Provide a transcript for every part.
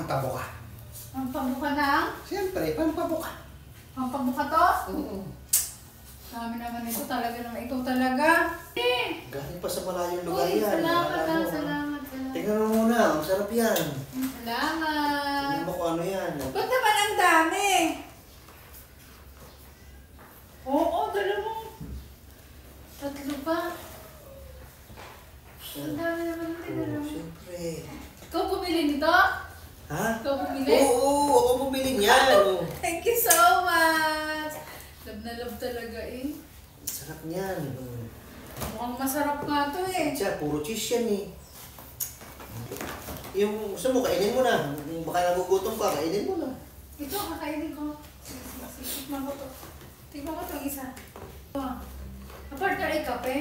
pampabuka. Pampabuka ng? Siyempre, pampabuka. Pampabuka to? Oo. Dami naman ito talaga naman. Ikaw talaga. Galing pa sa malayong lugar yan. Salamat Alam ha, mo, salamat. tingnan mo muna, ang sarap yan. Salamat. Tingnan mo kung ano yan. Ba't naman ang dami? Oo, dalawang. Tatlo pa. Ang dami naman ito. Oo, siyempre. Ikaw bumili nito? Ha? Ikaw bumili? Oo, ako bumili niyan. Oo. Thank you so much. Love na love talaga eh. Sarap niyan. Mukhang masarap nga to eh. Siya, puro cheese yan eh. Yung gusto mo, kainin mo na. Kung baka nagugutom ka, kainin mo na. Ito, kakainin ko. Sige, tikman ko to. Tikman ko itong isa. Partner ay kape.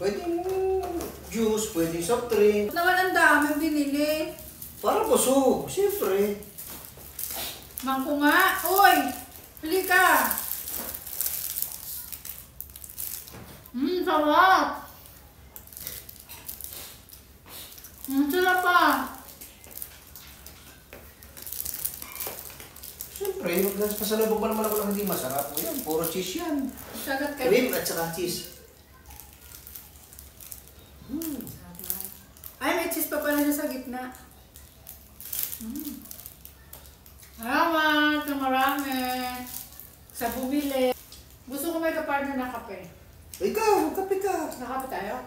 Pwedeng juice, pwedeng soft drink. Ba't naman ang dami binili? Para busog, siyempre. Mangko nga. Uy! Pili ka! Sarap! Sarap pa! Siyempre, pasalubong pa naman ako ng hindi masarap. O yan, puro cheese yan. Sagat ka. Cream at saka cheese. Ay, may cheese pa pala siya sa gitna. Salamat na marami. Sa bumili. Gusto ko may kapartner na kape. Ikaw, magkape ka. Nakape tayo?